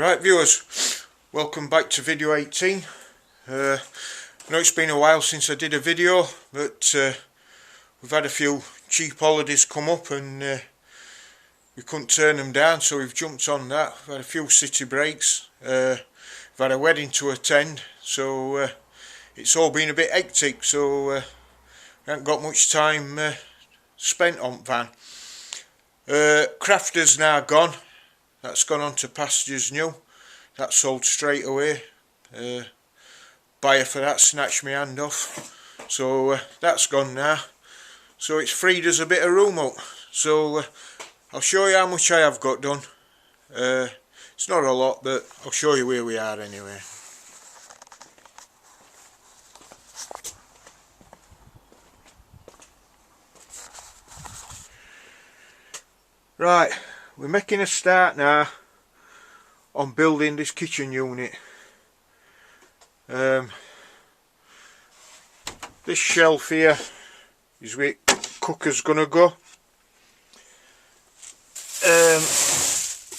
Right viewers, welcome back to video 18. I know it's been a while since I did a video, but we've had a few cheap holidays come up and we couldn't turn them down, so we've jumped on that. We've had a few city breaks, we've had a wedding to attend, so it's all been a bit hectic, so we haven't got much time spent on van. Crafter's now gone. That's gone on to pastures new. That sold straight away. Buyer for that snatched my hand off. So that's gone now. So it's freed us a bit of room up. So I'll show you how much I have got done. It's not a lot, but I'll show you where we are anyway. Right, we're making a start now on building this kitchen unit. This shelf here is where cooker's gonna go.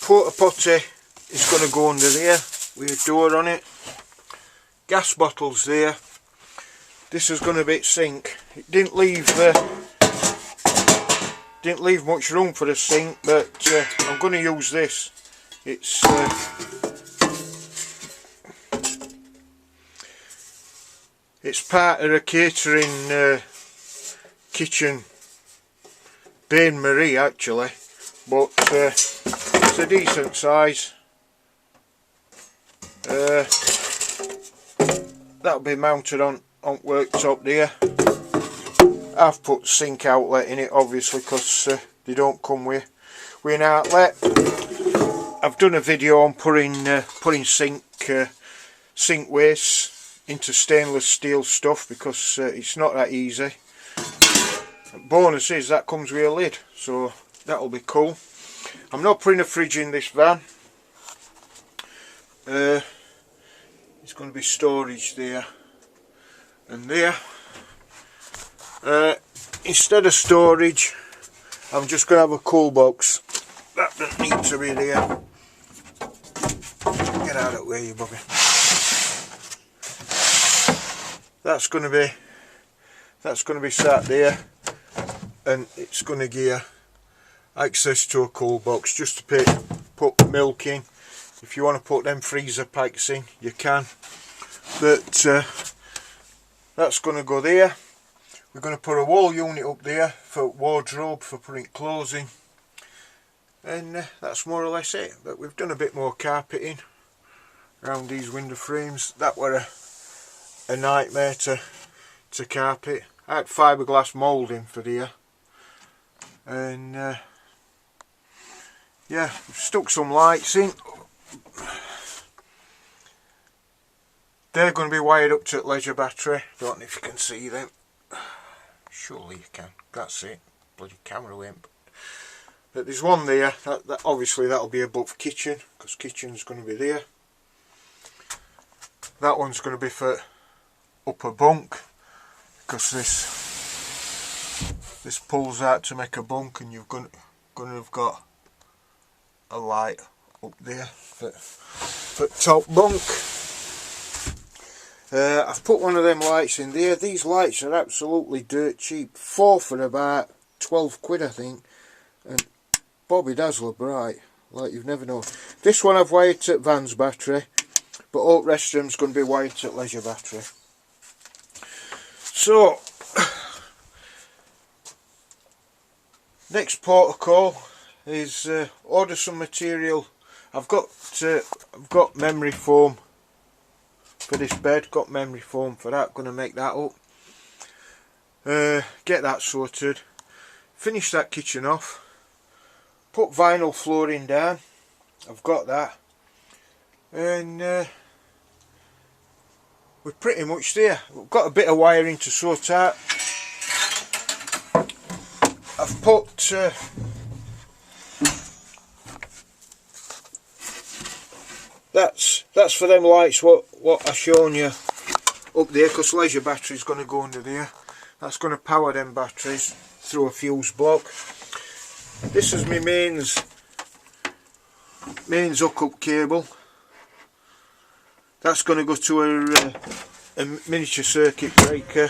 Porta potty is gonna go under there with a door on it. Gas bottles there. This is gonna be sink. It didn't leave much room for the sink, but I'm going to use this. It's part of a catering kitchen, Bain Marie actually, but it's a decent size. That'll be mounted on worktop there. I've put sink outlet in it obviously because they don't come with an outlet. I've done a video on putting sink wastes into stainless steel stuff because it's not that easy. Bonus is that comes with a lid, so that'll be cool. I'm not putting a fridge in this van. It's going to be storage there and there. Instead of storage, I'm just going to have a cool box. That doesn't need to be there. Get out of the way, you bugger. That's going to be sat there, and it's going to give access to a cool box just to put milk in. If you want to put them freezer packs in, you can. But that's going to go there. We're going to put a wall unit up there for wardrobe, for putting clothes in, and that's more or less it. But we've done a bit more carpeting around these window frames. That were a nightmare to carpet. I had fiberglass moulding for there, and yeah, we've stuck some lights in. They're going to be wired up to leisure battery. Don't know if you can see them. Surely you can. That's it. Bloody camera went. But there's one there. That obviously that'll be above kitchen, because kitchen's going to be there. That one's going to be for upper bunk, because this pulls out to make a bunk, and you're going to have got a light up there for top bunk. I've put one of them lights in there. These lights are absolutely dirt cheap. 4 for about 12 quid I think, and Bobby Dazzler bright like you've never known. This one I've wired to van's battery, but all the rest of them's going to be wired to leisure battery. So next protocol is order some material. I've got memory foam for this bed, got memory foam for that, going to make that up, get that sorted, finish that kitchen off, put vinyl flooring down, I've got that, and we're pretty much there. We've got a bit of wiring to sort out. I've put that's for them lights what I shown you up there, because leisure battery's going to go under there. That's going to power them batteries through a fuse block. This is my mains hook-up cable. That's going to go to a miniature circuit breaker.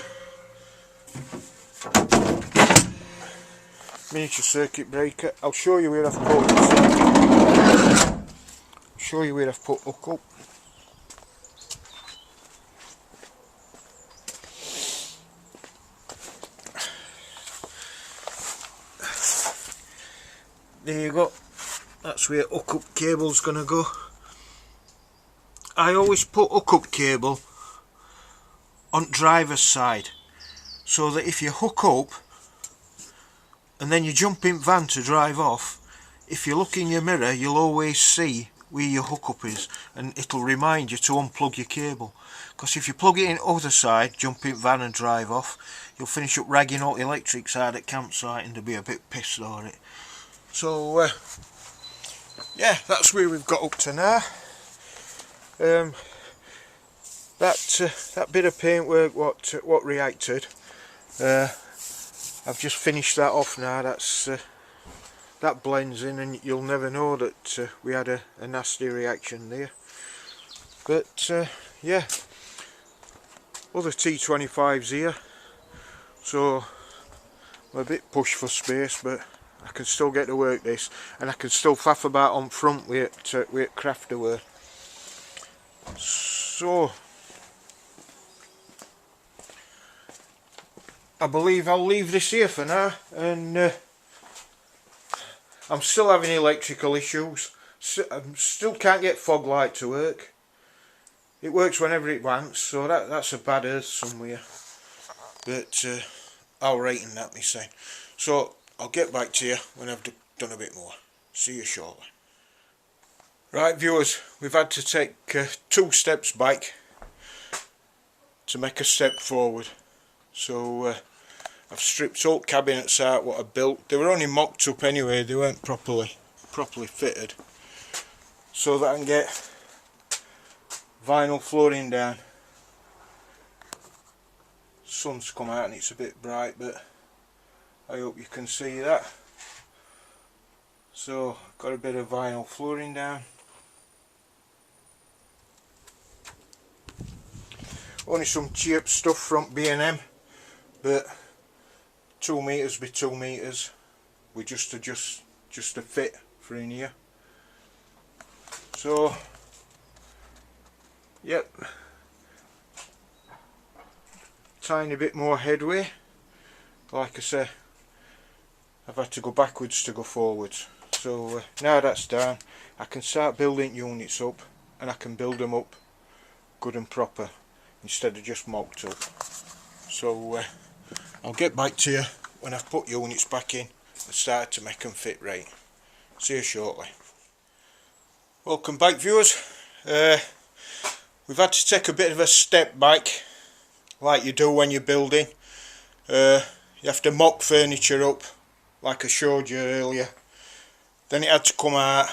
Miniature circuit breaker. I'll show you where I've put it. Show you where I've put hook up. There you go. That's where hook up cable's gonna go. I always put hook up cable on driver's side, so that if you hook up and then you jump in van to drive off, if you look in your mirror you'll always see where your hook up is, and it'll remind you to unplug your cable. Because if you plug it in other side, jump in van and drive off, you'll finish up ragging all the electrics out at campsite and they'll be a bit pissed on it. So yeah, that's where we've got up to now. That bit of paintwork what reacted, I've just finished that off now. That blends in and you'll never know that we had a nasty reaction there. But yeah, other T25s here, so I'm a bit pushed for space, but I can still get to work this, and I can still faff about on front with crafter wear. So I believe I'll leave this here for now, and I'm still having electrical issues. I still can't get fog light to work. It works whenever it wants, so that's a bad earth somewhere. But I'll rate that myself. So I'll get back to you when I've done a bit more. See you shortly. Right viewers, we've had to take 2 steps back to make a step forward. So I've stripped all cabinets out what I built. They were only mocked up anyway, they weren't properly fitted. So that I can get vinyl flooring down. Sun's come out and it's a bit bright, but I hope you can see that. So got a bit of vinyl flooring down. Only some cheap stuff from B&M, but 2 meters by 2 meters. We just adjust a fit for in here. So yep, tiny bit more headway. Like I say, I've had to go backwards to go forwards. So now that's down, I can start building units up, and I can build them up good and proper instead of just mocked up. So I'll get back to you when I've put units back in and started to make them fit right. See you shortly. Welcome back viewers. We've had to take a bit of a step back, like you do when you're building. You have to mock furniture up like I showed you earlier. Then it had to come out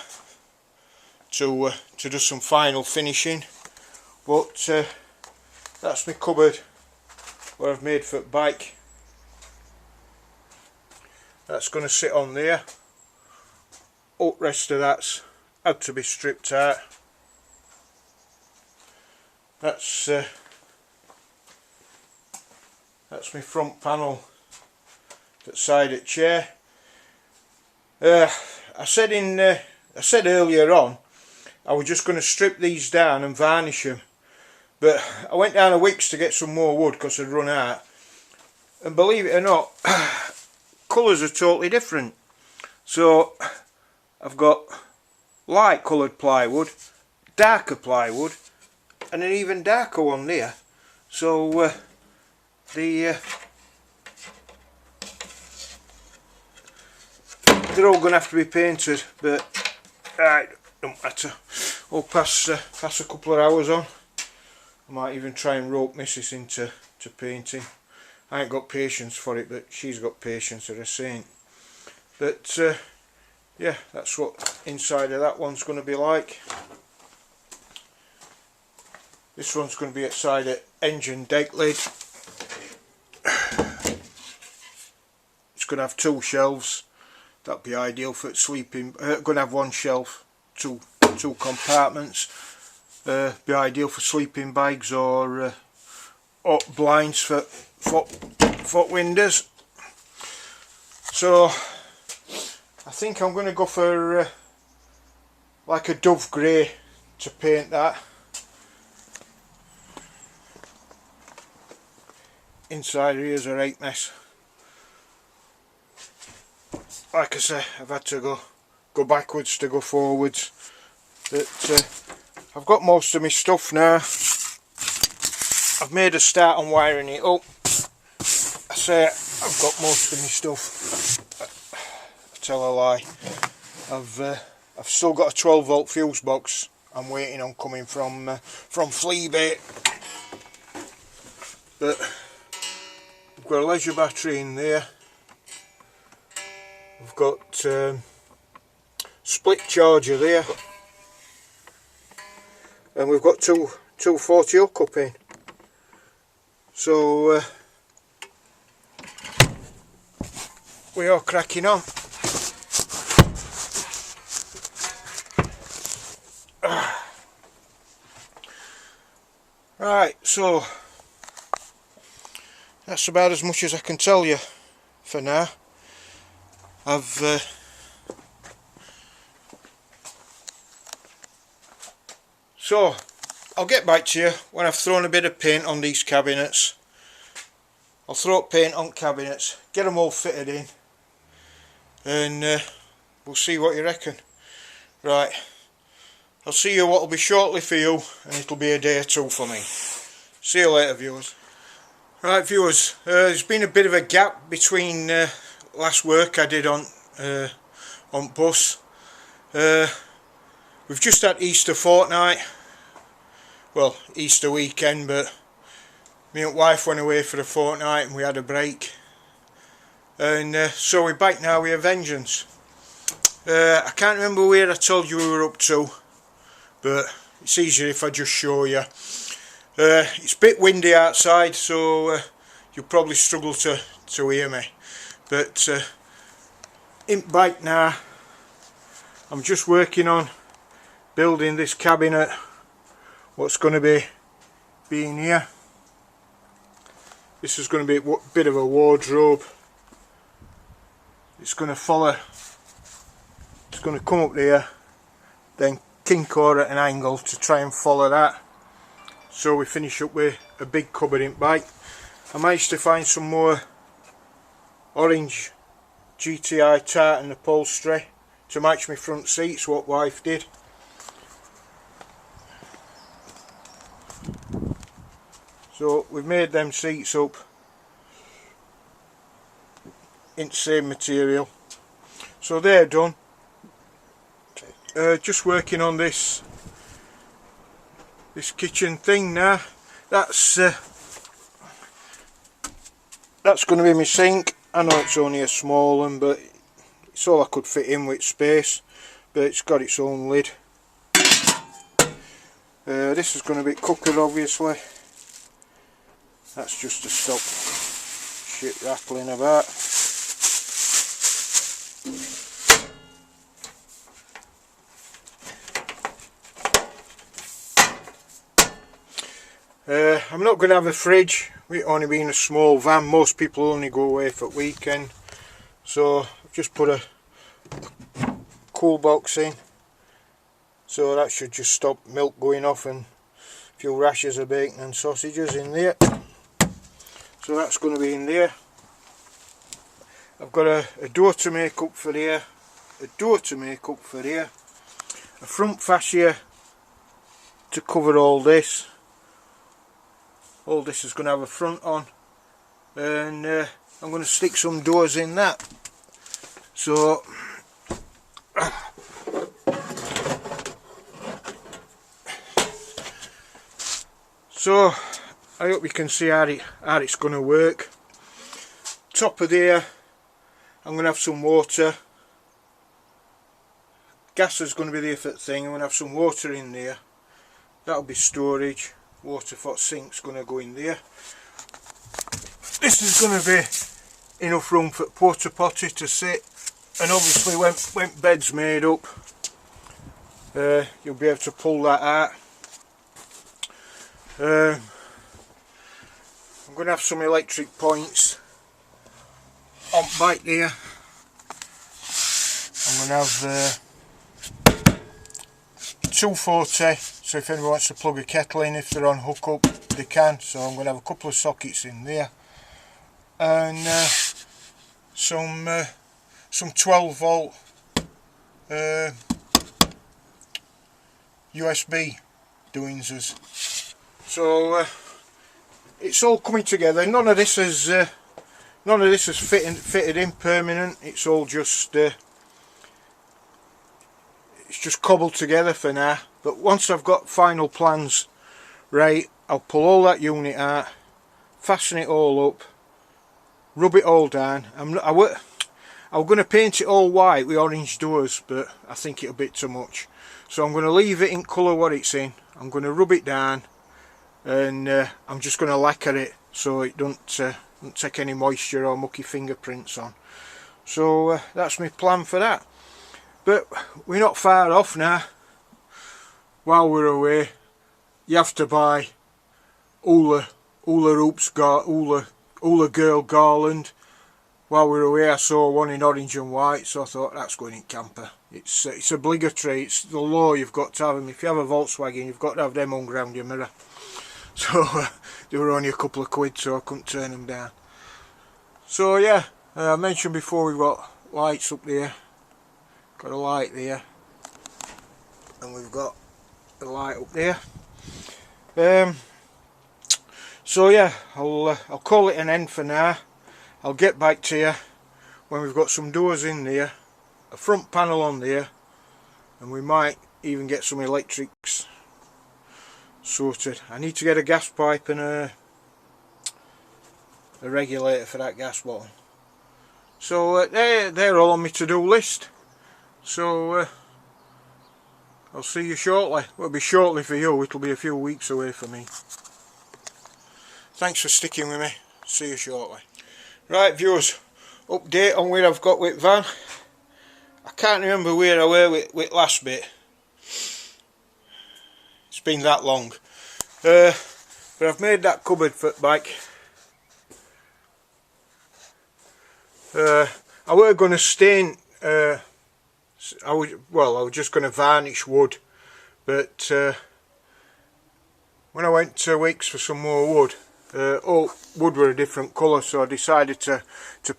to do some final finishing. But that's my cupboard what I've made for the bike. That's going to sit on there. All the rest of that's had to be stripped out. That's my front panel, that side of the chair. I said earlier on I was just going to strip these down and varnish them, but I went down a Wickes to get some more wood because I'd run out, and believe it or not, colours are totally different. So I've got light coloured plywood, darker plywood, and an even darker one there. So they're all going to have to be painted, but don't matter. We'll pass a couple of hours on. I might even try and rope Mrs. into painting. I ain't got patience for it, but she's got patience as a saint. But yeah, that's what inside of that one's going to be like. This one's going to be outside the engine deck lid. It's going to have 2 shelves. That'd be ideal for sleeping. Going to have 1 shelf, two compartments. Be ideal for sleeping bags or blinds for foot windows. So I think I'm going to go for like a dove grey to paint that. Inside here is a right mess. Like I say, I've had to go backwards to go forwards. But I've got most of my stuff now. I've made a start on wiring it up. I say I've got most of my stuff. I tell a lie. I've still got a 12 volt fuse box I'm waiting on coming from Fleabait. But I've got a leisure battery in there. We've got split charger there, and we've got 240 hook up in. So we are cracking on. Right, so that's about as much as I can tell you for now. So I'll get back to you when I've thrown a bit of paint on these cabinets. I'll throw paint on cabinets, get them all fitted in, and we'll see what you reckon. Right, I'll see you what'll be shortly for you, and it'll be a day or two for me. See you later, viewers. Right, viewers, there's been a bit of a gap between last work I did on bus. We've just had Easter fortnight, well, Easter weekend, but me and wife went away for a fortnight and we had a break, and so we're back now with a vengeance. I can't remember where I told you we were up to, but it's easier if I just show you. It's a bit windy outside, so you'll probably struggle to hear me. But in bike now, I'm just working on building this cabinet, what's going to be in here. This is going to be a bit of a wardrobe. It's going to follow, it's going to come up there, then kink over at an angle to try and follow that. So we finish up with a big cupboard in bike. I managed to find some more orange GTI tartan upholstery to match my front seats, what wife did. So we've made them seats up in the same material. So they're done. Just working on this kitchen thing now. That's going to be my sink. I know it's only a small one, but it's all I could fit in with space, but it's got its own lid. This is going to be cooker, obviously. That's just to stop shit rattling about. I'm not going to have a fridge, with it only being a small van. Most people only go away for the weekend, so I've just put a cool box in, so that should just stop milk going off and a few rashers of bacon and sausages in there. So that's going to be in there. I've got a door to make up for here, a door to make up for here, a front fascia to cover all this. All this is going to have a front on, and I'm going to stick some doors in that. So I hope you can see how it's going to work. Top of there, I'm going to have some water. Gas is going to be there for the thing. I'm going to have some water in there. That'll be storage. Water for sink's going to go in there. This is going to be enough room for porta potty to sit, and obviously when bed's made up, you'll be able to pull that out I'm going to have some electric points on back there. I'm going to have 240, so if anyone wants to plug a kettle in, if they're on hookup, they can. So I'm going to have a couple of sockets in there, and some 12 volt USB doingses. So it's all coming together. None of this is fitted in permanent. It's all just it's just cobbled together for now. But once I've got final plans right, I'll pull all that unit out, fasten it all up, rub it all down. I'm going to paint it all white with orange doors, but I think it'll be too much. So I'm going to leave it in colour what it's in. I'm going to rub it down, and I'm just going to lacquer it so it don't take any moisture or mucky fingerprints on. So that's my plan for that. But we're not far off now. While we're away, you have to buy hula hoops, hula girl garland. While we were away, I saw one in orange and white, so I thought that's going in camper. It's obligatory. It's the law. You've got to have them. If you have a Volkswagen, you've got to have them hung around your mirror. So they were only a couple of quid, so I couldn't turn them down. So yeah, I mentioned before we've got lights up there. Got a light there, and we've got a light up there. So yeah, I'll call it an end for now. I'll get back to you when we've got some doors in there, a front panel on there, and we might even get some electrics sorted. I need to get a gas pipe and a regulator for that gas bottle. So they're all on my to-do list. So I'll see you shortly. Well, it'll be shortly for you, it'll be a few weeks away for me. Thanks for sticking with me. See you shortly. Right viewers, update on where I've got with van. I can't remember where I were with last bit. It's been that long. But I've made that cupboard for the bike. I were going to stain, I was just going to varnish wood, but when I went to Weeks for some more wood, wood were a different colour, so I decided to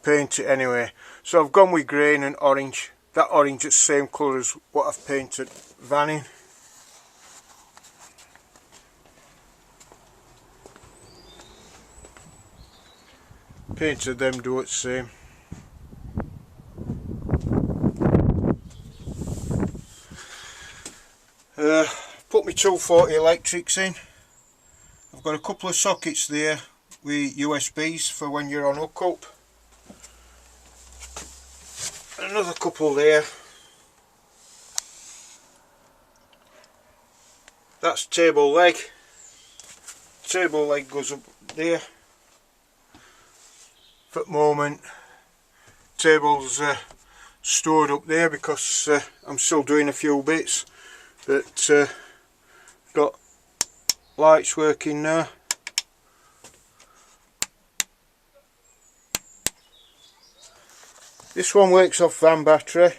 paint it anyway. So I've gone with green and orange. That orange is the same colour as what I've painted van in. Painted them do it the same. Put my 240 electrics in. I've got a couple of sockets there with USBs for when you're on hookup. Another couple there. That's table leg. Table leg goes up there. For the moment, table's stored up there because I'm still doing a few bits, but got lights working now. This one works off van battery,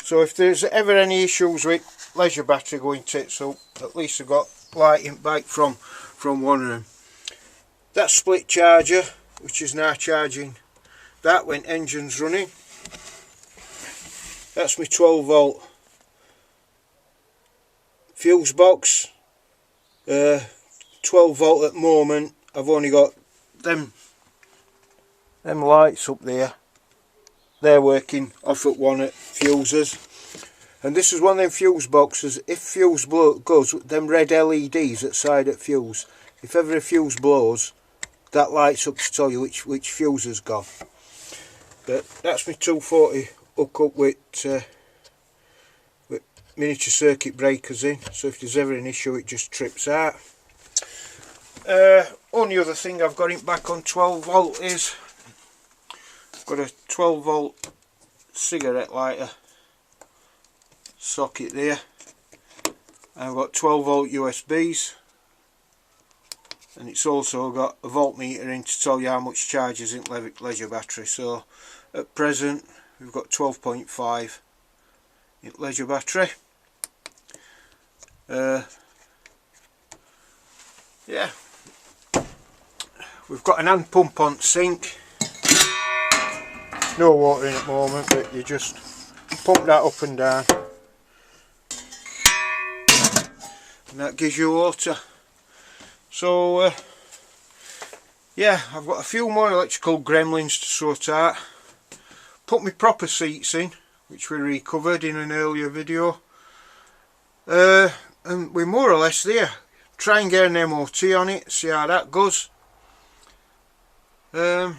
so if there's ever any issues with leisure battery going tits up, at least I've got lighting back from one of them. That split charger, which is now charging that when engine's running, that's my 12 volt fuse box. 12 volt at the moment. I've only got them lights up there. They're working off at one at fuses, and this is one of them fuse boxes. If fuse goes, them red LEDs at side at fuse, if ever a fuse blows, that lights up to tell you which fuse has gone. But that's my 240 hook up with miniature circuit breakers in, so if there's ever an issue it just trips out. Only other thing I've got it back on 12 volt is I've got a 12 volt cigarette lighter socket there. I've got 12 volt USBs, and it's also got a voltmeter in to tell you how much charge is in leisure battery. So at present we've got 12.5 in leisure battery. Yeah, we've got an hand pump on sink. No water in at the moment, but you just pump that up and down and that gives you water. So yeah, I've got a few more electrical gremlins to sort out. Put my proper seats in, which we recovered in an earlier video, and we're more or less there. Try and get an MOT on it, see how that goes. But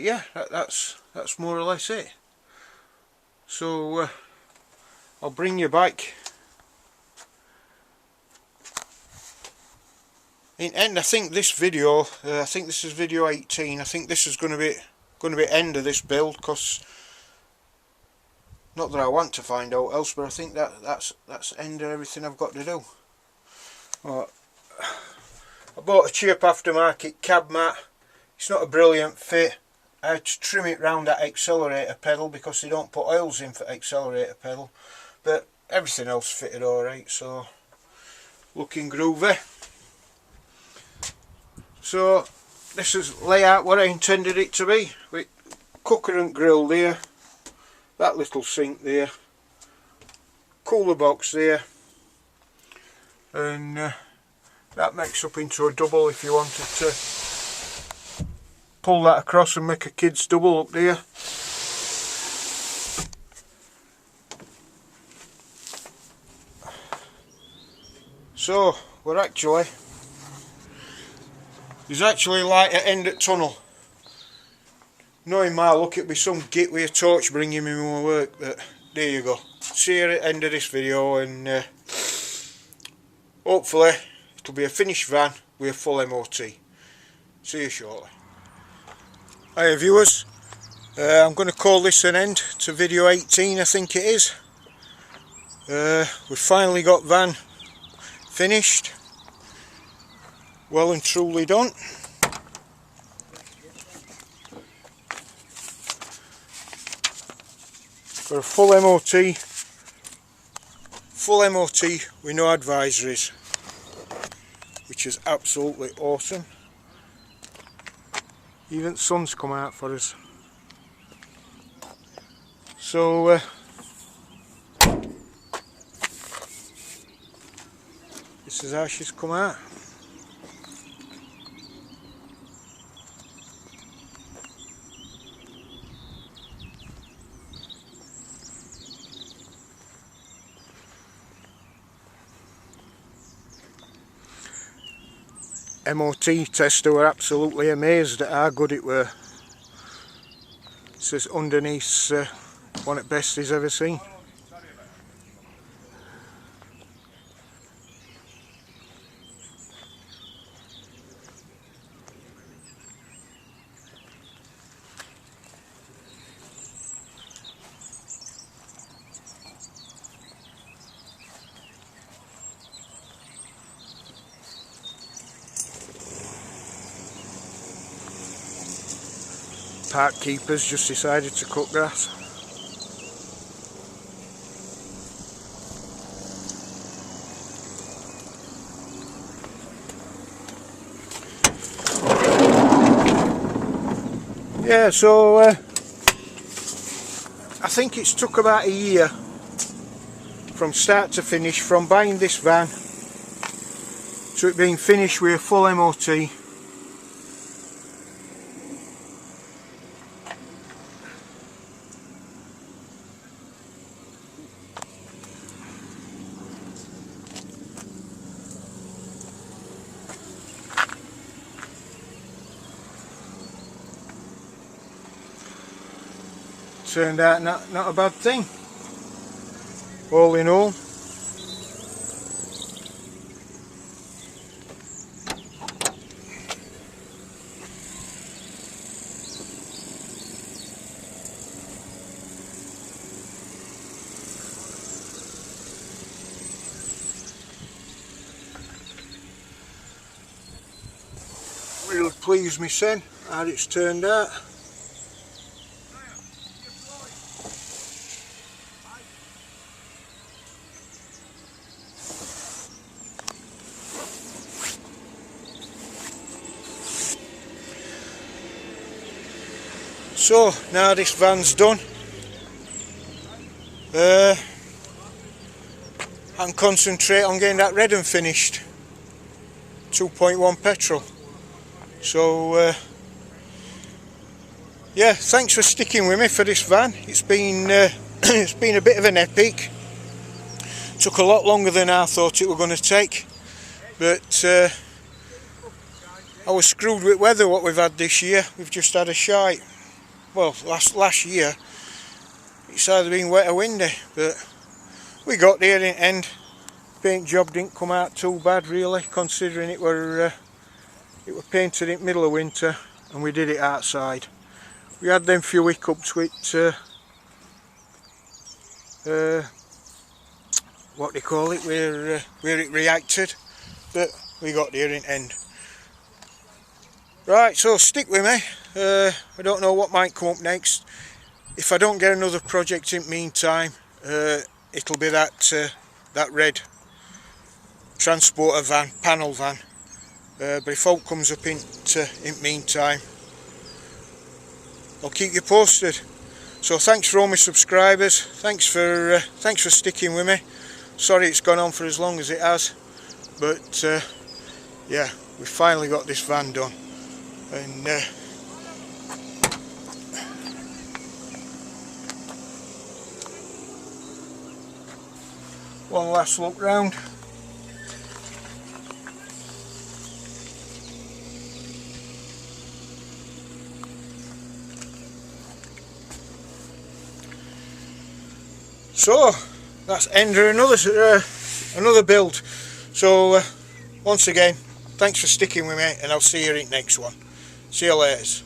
yeah, that's more or less it. So I'll bring you back. And I think this video, I think this is video 18. I think this is going to be end of this build, because not that I want to find out else, but I think that's end of everything I've got to do. Right. I bought a cheap aftermarket cab mat. It's not a brilliant fit. I had to trim it round that accelerator pedal because they don't put oils in for accelerator pedal, but everything else fitted alright, so looking groovy. So this is layout what I intended it to be, with cooker and grill there, that little sink there, cooler box there, and that makes up into a double if you wanted to pull that across and make a kid's double up there. So there's actually light at end of tunnel. Knowing my luck, it'll be some git with a torch bringing me more work, but there you go. See you at the end of this video, and hopefully it'll be a finished van with a full MOT. See you shortly. Hiya viewers, I'm going to call this an end to video 18, I think it is. We've finally got van finished, well and truly done. For a full MOT with no advisories, which is absolutely awesome. Even the sun's come out for us. So this is how she's come out. MOT tester were absolutely amazed at how good it were. It says underneath one of the best he's ever seen. Park keepers just decided to cut grass. Yeah, so I think it's took about a year from start to finish, from buying this van to it being finished with a full MOT. Turned out not a bad thing, all in all. pleased myself how it's turned out. So now this van's done, I can concentrate on getting that red and finished. 2.1 petrol. So yeah, thanks for sticking with me for this van. It's been it's been a bit of an epic. Took a lot longer than I thought it were going to take, but I was screwed with weather what we've had this year. We've just had a shite. Well, last year it's either been wet or windy, but we got there in the end. Paint job didn't come out too bad really, considering it were painted in the middle of winter and we did it outside. We had them few hiccups with what they call it, where it reacted, but we got there in the end. Right, so stick with me. I don't know what might come up next. If I don't get another project in the meantime, it'll be that red transporter van, panel van. But if all comes up in the meantime, I'll keep you posted. So thanks for all my subscribers. Thanks for sticking with me. Sorry it's gone on for as long as it has, but yeah, we finally got this van done. And one last look round. So that's end of another build. So once again, thanks for sticking with me, and I'll see you in the next one. See you later.